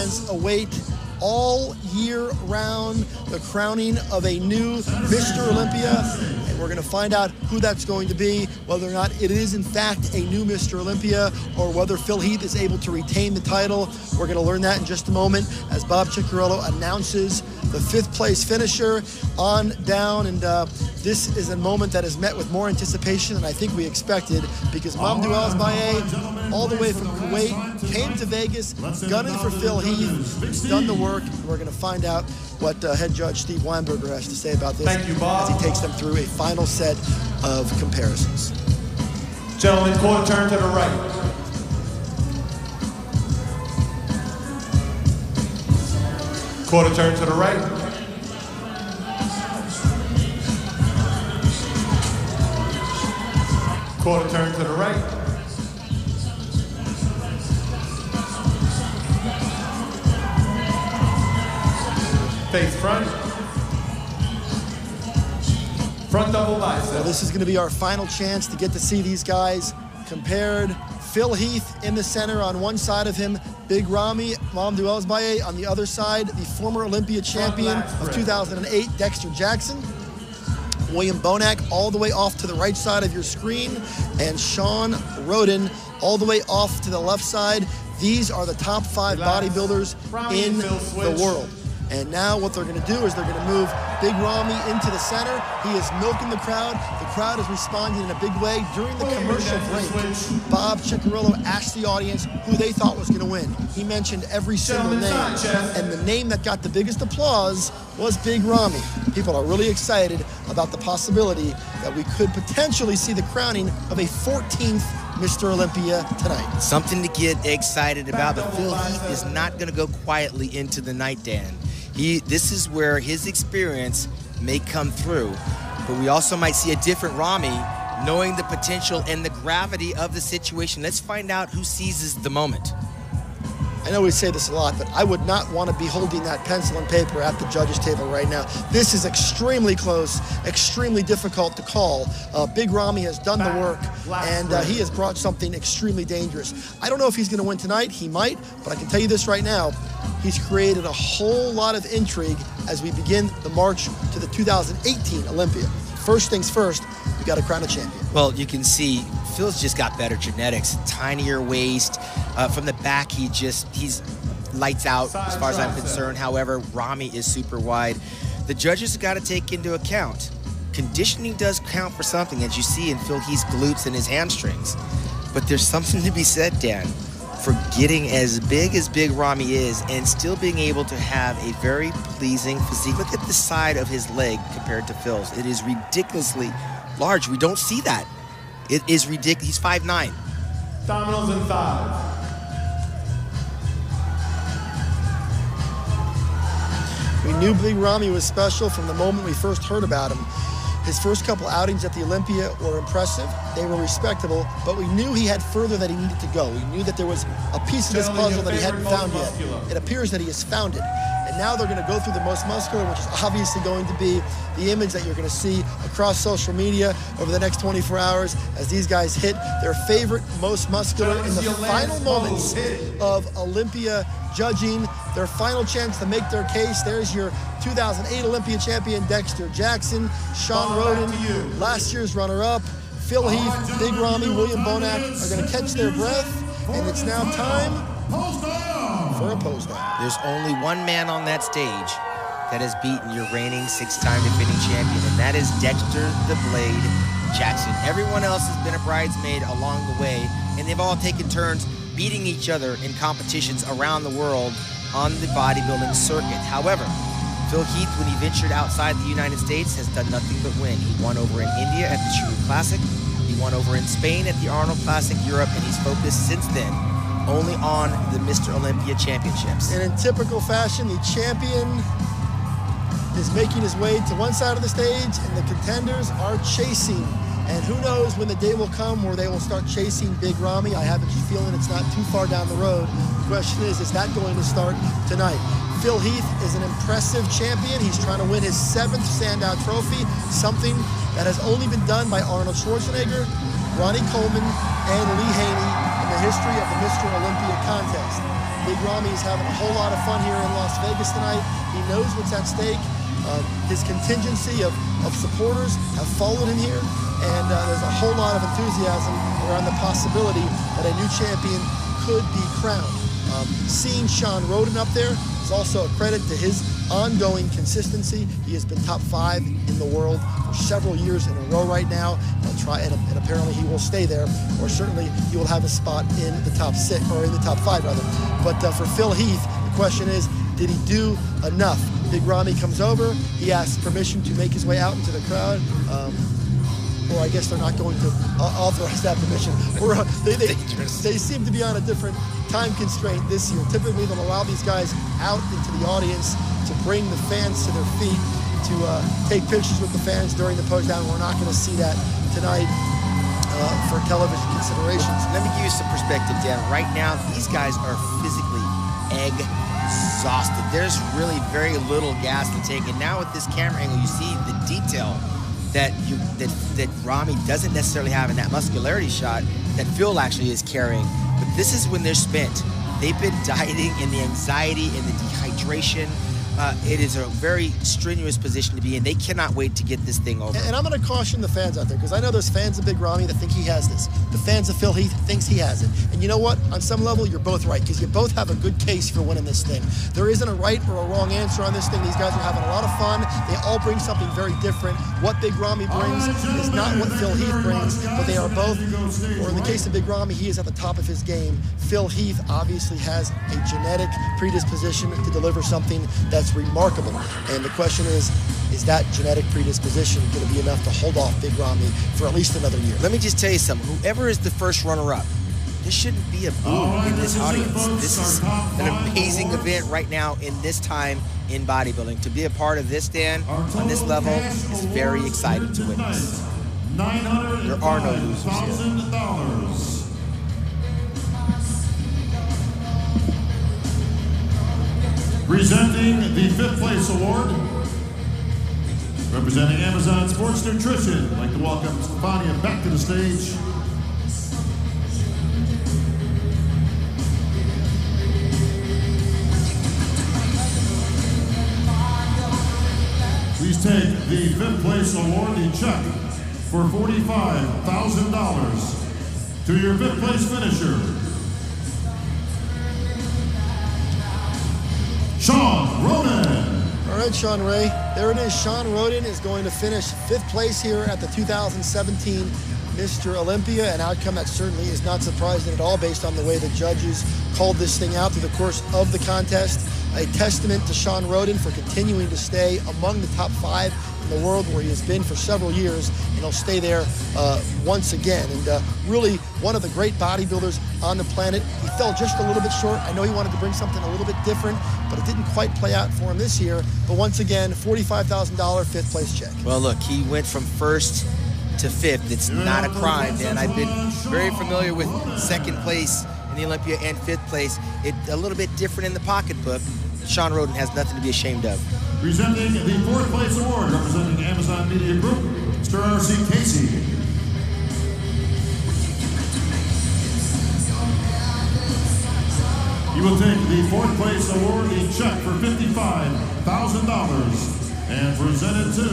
events await all year round, the crowning of a new Mr. Olympia, and we're going to find out who that's going to be, whether or not it is in fact a new Mr. Olympia, or whether Phil Heath is able to retain the title. We're going to learn that in just a moment as Bob Ciccarello announces the 5th place finisher on down, and this is a moment that is met with more anticipation than I think we expected, because Mamadou Ousmane, all the way from Kuwait, came to Vegas, gunning for Phil Heath. He's done the work, and we're going to find out what head judge Steve Weinberger has to say about this as he takes them through a final set of comparisons. Gentlemen, quarter turn to the right. Quarter turn to the right. Quarter turn to the right. Face front. Front double bicep. Well, this is going to be our final chance to get to see these guys compared. Phil Heath in the center, on one side of him, Big Ramy, Mamadou Ousmane on the other side, the former Olympia champion of 2008, Dexter Jackson. William Bonac all the way off to the right side of your screen, and Sean Roden all the way off to the left side. These are the top 5 bodybuilders in the world. And now what they're going to do is they're going to move Big Ramy into the center. He is milking the crowd. The crowd is responding in a big way. During the commercial break, Bob Ciccarello asked the audience who they thought was going to win. He mentioned every single name, and the name that got the biggest applause was Big Ramy. People are really excited about the possibility that we could potentially see the crowning of a 14th Mr. Olympia tonight. Something to get excited about, but Phil Heath is not going to go quietly into the night, Dan. This is where his experience may come through, but we also might see a different Ramy, knowing the potential and the gravity of the situation. Let's find out who seizes the moment. I know we say this a lot, but I would not want to be holding that pencil and paper at the judges' table right now. This is extremely close, extremely difficult to call. Big Ramy has done the work, and he has brought something extremely dangerous. I don't know if he's going to win tonight. He might, but I can tell you this right now. He's created a whole lot of intrigue as we begin the march to the 2018 Olympia. First things first, we got to crown a champion. Well, you can see Phil's just got better genetics, tinier waist. From the back, he's lights out as far as I'm concerned. However, Ramy is super wide. The judges have got to take into account conditioning does count for something, as you see in Phil Heath's glutes and his hamstrings. But there's something to be said, Dan, for getting as Big Ramy is and still being able to have a very pleasing physique. Look at the side of his leg compared to Phil's. It is ridiculously large. We don't see that. It is ridiculous. He's 5'9". Dominoes in 5. We knew Big Ramy was special from the moment we first heard about him. His first couple outings at the Olympia were impressive. They were respectable, but we knew he had further that he needed to go. We knew that there was a piece of this puzzle that he hadn't found yet. It appears that he has found it. And now they're going to go through the most muscular, which is obviously going to be the image that you're going to see across social media over the next 24 hours as these guys hit their favorite most muscular in the final moments of Olympia judging, their final chance to make their case. There's your 2008 Olympia champion, Dexter Jackson, Sean Roden, last year's runner-up, Phil Heath, Big Ramy, William Bonac are going to catch their breath, and it's now time for a pose down. There's only one man on that stage that has beaten your reigning 6-time defending champion, and that is Dexter the Blade Jackson. Everyone else has been a bridesmaid along the way, and they've all taken turns beating each other in competitions around the world on the bodybuilding circuit. However, Phil Heath, when he ventured outside the United States, has done nothing but win. He won over in India at the Shuru Classic. He won over in Spain at the Arnold Classic Europe, and he's focused since then only on the Mr. Olympia Championships. And in typical fashion, the champion is making his way to one side of the stage, and the contenders are chasing. And who knows when the day will come where they will start chasing Big Ramy. I have a feeling it's not too far down the road. The question is that going to start tonight? Phil Heath is an impressive champion. He's trying to win his 7th Sandow Trophy, something that has only been done by Arnold Schwarzenegger, Ronnie Coleman, and Lee Haney in the history of the Mr. Olympia contest. Big Ramy is having a whole lot of fun here in Las Vegas tonight. He knows what's at stake. His contingency of supporters have followed him here, and there's a whole lot of enthusiasm around the possibility that a new champion could be crowned. Seeing Sean Roden up there is also a credit to his ongoing consistency. He has been top 5 in the world for several years in a row right now. He'll try, and apparently he will stay there, or certainly he will have a spot in the top 6, or in the top 5 rather. But for Phil Heath, the question is, did he do enough? Big Ramy comes over, he asks permission to make his way out into the crowd. Or I guess they're not going to authorize that permission. Or they seem to be on a different time constraint this year. Typically, they'll allow these guys out into the audience to bring the fans to their feet, to take pictures with the fans during the pose down. We're not going to see that tonight for television considerations. Let me give you some perspective, Dan. Right now, these guys are physically exhausted. There's really very little gas to take. And now with this camera angle, you see the detail that Ramy doesn't necessarily have in that muscularity shot that Phil actually is carrying. But this is when they're spent. They've been dieting in the anxiety and the dehydration. It is a very strenuous position to be in. They cannot wait to get this thing over. And I'm going to caution the fans out there, because I know there's fans of Big Ramy that think he has this. The fans of Phil Heath thinks he has it. And you know what? On some level, you're both right, because you both have a good case for winning this thing. There isn't a right or a wrong answer on this thing. These guys are having a lot of fun. They all bring something very different. What Big Ramy brings is not what Phil Heath brings, but they are both, or in the case of Big Ramy, he is at the top of his game. Phil Heath obviously has a genetic predisposition to deliver something that's remarkable. And the question is that genetic predisposition going to be enough to hold off Big Ramy for at least another year? Let me just tell you something. Whoever is the first runner-up, there shouldn't be a boo in this audience. This is an amazing event right now in this time in bodybuilding. To be a part of this, Dan, on this level, is very exciting to witness. There are no losers here. Presenting the 5th place award, representing Amazon Sports Nutrition, I'd like to welcome Stefania back to the stage. Please take the 5th place award and check for $45,000 to your 5th place finisher, Sean Roden. All right, Sean Ray, there it is. Sean Roden is going to finish 5th place here at the 2017 Mr. Olympia, an outcome that certainly is not surprising at all based on the way the judges called this thing out through the course of the contest. A testament to Sean Roden for continuing to stay among the top 5 in the world, where he has been for several years, and he'll stay there once again. And really one of the great bodybuilders on the planet. He fell just a little bit short. I know he wanted to bring something a little bit different, but it didn't quite play out for him this year. But once again, $45,000 5th place check. Well, look, he went from 1st to 5th. It's not a crime, Dan. I've been very familiar with 2nd place in the Olympia and 5th place. It's a little bit different in the pocketbook. Sean Roden has nothing to be ashamed of. Presenting the 4th place award, representing Amazon Media Group, Mr. R.C. Casey. You will take the 4th place award in check for $55,000 and present it to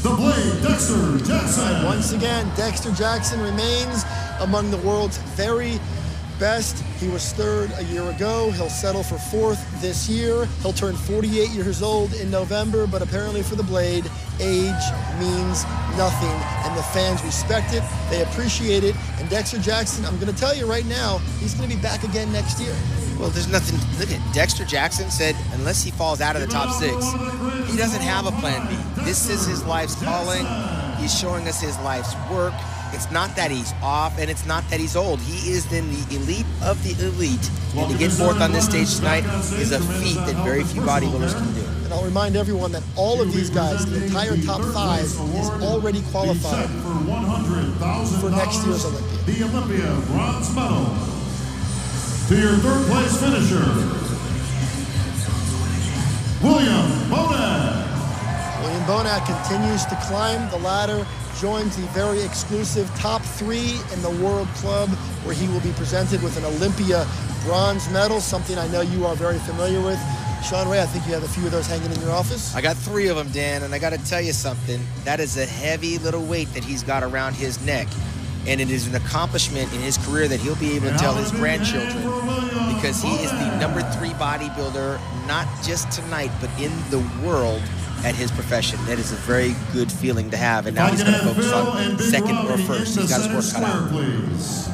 the Blade, Dexter Jackson. Once again, Dexter Jackson remains among the world's very best. He was 3rd a year ago. He'll settle for 4th this year. He'll turn 48 years old in November, but apparently for the Blade, age means nothing, and the fans respect it. They appreciate it. And Dexter Jackson, I'm going to tell you right now, he's going to be back again next year. Well, there's nothing. Look at Dexter Jackson said, unless he falls out of the top 6, he doesn't have a plan B. This is his life's calling. He's showing us his life's work. It's not that he's off, and it's not that he's old. He is in the elite of the elite. And to get 4th on this stage tonight is a feat that very few bodybuilders can do. And I'll remind everyone that all of these guys, the entire top 5, is already qualified for next year's Olympia. The Olympia bronze medal to your 3rd place finisher, William Bonac. William Bonac continues to climb the ladder joins the very exclusive top 3 in the World Club, where he will be presented with an Olympia bronze medal, something I know you are very familiar with. Sean Ray, I think you have a few of those hanging in your office. I got 3 of them, Dan, and I got to tell you something. That is a heavy little weight that he's got around his neck. And it is an accomplishment in his career that he'll be able to tell his grandchildren, because he is the #3 bodybuilder, not just tonight, but in the world at his profession. That is a very good feeling to have. And now he's going to focus on second or first. He's got his work cut out. Please.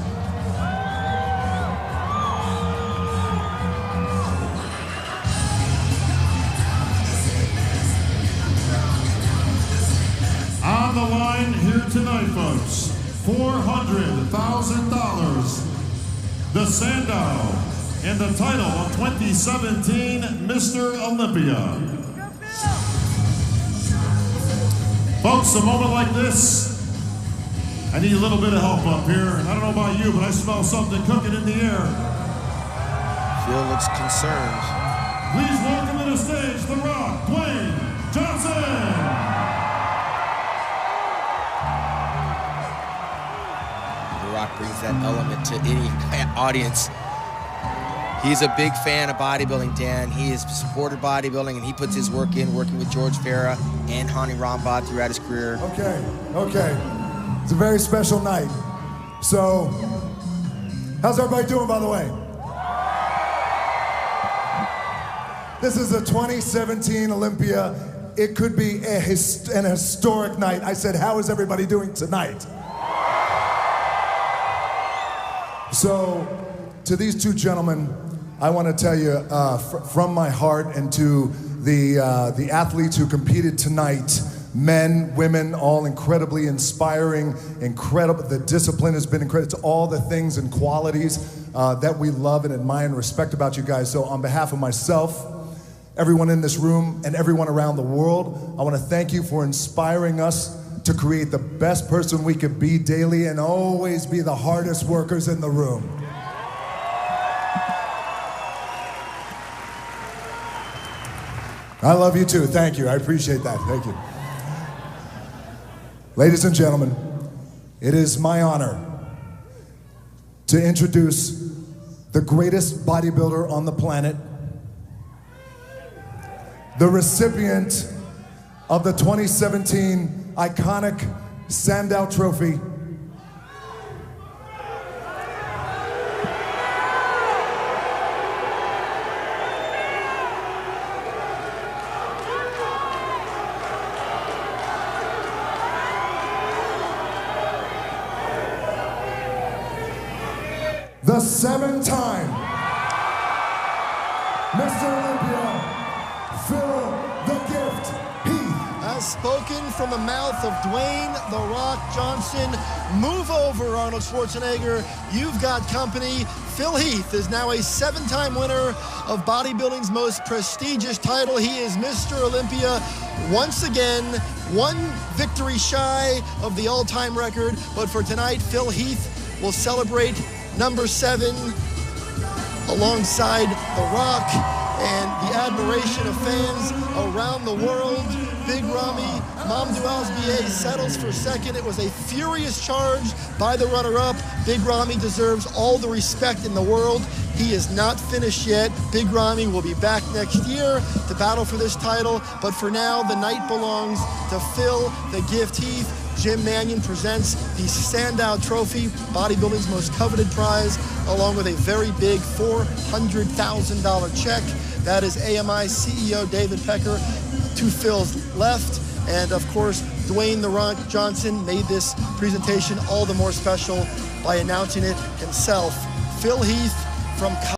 On the line here tonight, folks, $400,000. The Sandow and the title of 2017 Mr. Olympia. Folks, a moment like this, I need a little bit of help up here. I don't know about you, but I smell something cooking in the air. Phil looks concerned. Please welcome to the stage, The Rock, Dwayne Johnson. Rock brings that element to any audience. He's a big fan of bodybuilding, Dan. He has supported bodybuilding, and he puts his work in, working with George Farah and Hani Rambod throughout his career. Okay. It's a very special night. So, how's everybody doing, by the way? This is a 2017 Olympia. It could be an historic night. I said, how is everybody doing tonight? So, to these 2 gentlemen, I want to tell you from my heart, and to the athletes who competed tonight, men, women, all incredibly inspiring, incredible. The discipline has been incredible. It's all the things and qualities that we love and admire and respect about you guys. So on behalf of myself, everyone in this room, and everyone around the world, I want to thank you for inspiring us to create the best person we could be daily and always be the hardest workers in the room. I love you too. Thank you. I appreciate that. Thank you. Ladies and gentlemen, it is my honor to introduce the greatest bodybuilder on the planet, the recipient of the 2017 iconic Sandow Trophy, the 7-time Mr. Olympia, Phil the Gift Heath. As spoken from the mouth of Dwayne "The Rock" Johnson. Move over, Arnold Schwarzenegger. You've got company. Phil Heath is now a 7-time winner of bodybuilding's most prestigious title. He is Mr. Olympia once again, 1 victory shy of the all-time record. But for tonight, Phil Heath will celebrate #7 alongside The Rock, and the admiration of fans around the world. Big Ramy Mamdouh BA settles for second. It was a furious charge by the runner-up. Big Ramy deserves all the respect in the world. He is not finished yet. Big Ramy will be back next year to battle for this title, but for now, the night belongs to Phil the Gift Heath. Jim Mannion presents the Sandow Trophy, bodybuilding's most coveted prize, along with a very big $400,000 check. That is AMI CEO David Pecker to Phil's left. And of course, Dwayne "The Rock" Johnson made this presentation all the more special by announcing it himself. Phil Heath from